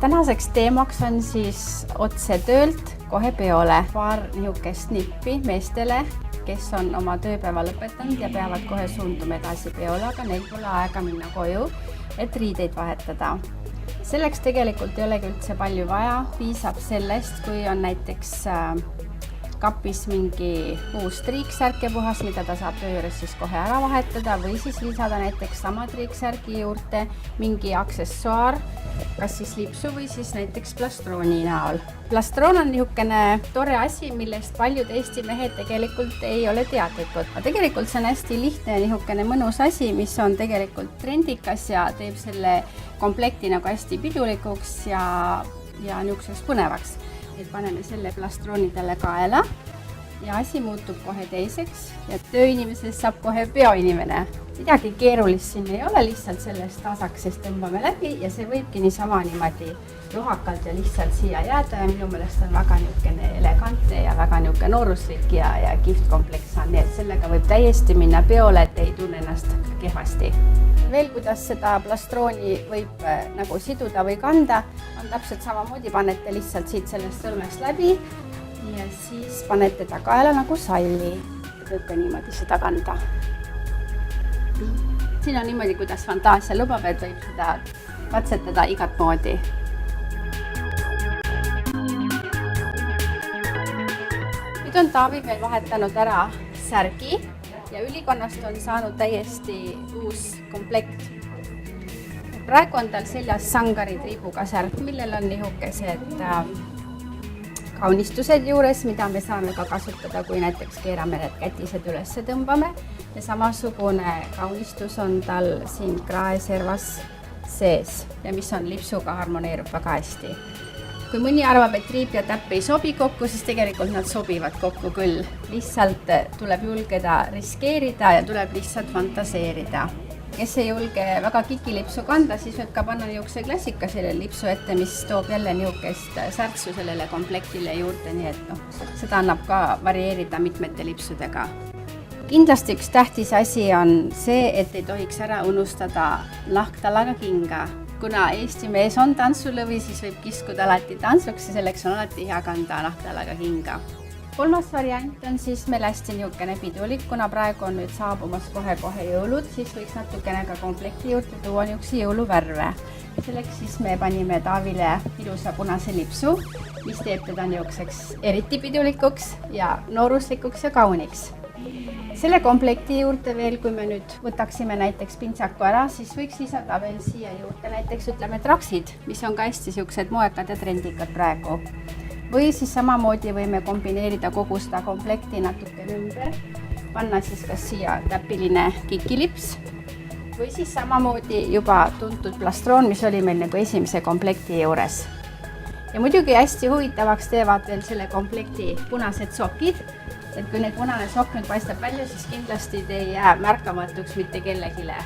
tänaseks teemaks on siis otse töölt kohe peole. Paar niisugust nippi meestele, kes on oma tööpäeva lõpetanud ja peavad kohe suunduma edasi peole, aga neil pole aega minna koju, et riideid vahetada. Selleks tegelikult ei olegi üldse palju vaja, piisab sellest, kui on näiteks kapis mingi uus triiksärk ja puhas, mida ta saab töö juures siis kohe ära vahetada või siis lisada näiteks sama triiksärgi juurde mingi aksessuaar, kas siis lipsu või siis näiteks plastrooni näol. Plastroon on niisugune tore asi, millest paljud Eesti mehed tegelikult ei ole teadlikud. Aga tegelikult see on hästi lihtne ja niisugune mõnus asi, mis on tegelikult trendikas ja teeb selle komplekti nagu hästi pidulikuks ja niisuguseks põnevaks. Et paneme selle plastroonidele kaela ja asi muutub kohe teiseks ja tööinimesest saab kohe peoinimene. Midagi keerulist siin ei ole, lihtsalt sellest tasaksest tõmbame läbi ja see võibki niisama niimoodi lohakalt ja lihtsalt siia jääda ja minu meelest on väga niisugune elegantne ja väga niisugune nooruslik ja kihvt kompleks on, nii et sellega võib täiesti minna peole, et ei tunne ennast kehvasti. Veel, kuidas seda plastrooni võib nagu siduda või kanda, on täpselt samamoodi, panete lihtsalt siit sellest sõlmest läbi ja siis panete ta kaela nagu salli. Võib ka niimoodi seda kanda. Siin on niimoodi, kuidas fantaasia lubab, et võib seda katsetada igat moodi. Nüüd on Taavi meil vahetanud ära särgi ja ülikonnast on saanud täiesti uus komplekt. Praegu on tal seljas sangari triibuga särk, millel on niisugused kaunistused juures, mida me saame ka kasutada, kui näiteks keerame need kätised üles tõmbame. Ja samasugune kaunistus on tal siin kraeservas sees ja mis on lipsuga harmoneerub väga hästi. Kui mõni arvab, et triip ja täpp ei sobi kokku, siis tegelikult nad sobivad kokku küll. Lihtsalt tuleb julgeda riskeerida ja tuleb lihtsalt fantaseerida. Kes ei julge väga kikilipsu kanda, siis võib ka panna niisuguse klassika selle lipsu ette, mis toob jälle niisugust särtsu sellele komplektile juurde, nii et seda annab ka varieerida mitmete lipsudega. Kindlasti üks tähtis asi on see, et ei tohiks ära unustada nahktalaga kinga. Kuna Eesti mees on tantsulõvi, siis võib kiskuda alati tantsuks ja selleks on alati hea kanda nahktalaga kinga. Kolmas variant on siis meil hästi niisugune pidulik, kuna praegu on nüüd saabumas kohe jõulud, siis võiks natukene ka komplekti juurde tuua niisuguse jõuluvärve. Selleks siis me panime Taavile ilusa punase lipsu, mis teeb teda niisuguseks eriti pidulikuks ja nooruslikuks ja kauniks. Selle komplekti juurde veel, kui me nüüd võtaksime näiteks pintsaku ära, siis võiks lisada veel siia juurde näiteks traksid, mis on ka hästi niisugused moekad ja trendikad praegu. Või siis samamoodi võime kombineerida kogu seda komplekti natuke ümber, panna siis kas siia täpiline kikilips või siis samamoodi juba tuntud plastroon, mis oli meil nagu esimese komplekti juures. Ja muidugi hästi huvitavaks teevad veel selle komplekti punased sokid, et kui need punane sokk nüüd paistab välja, siis kindlasti te ei jää märkamatuks mitte kellegile.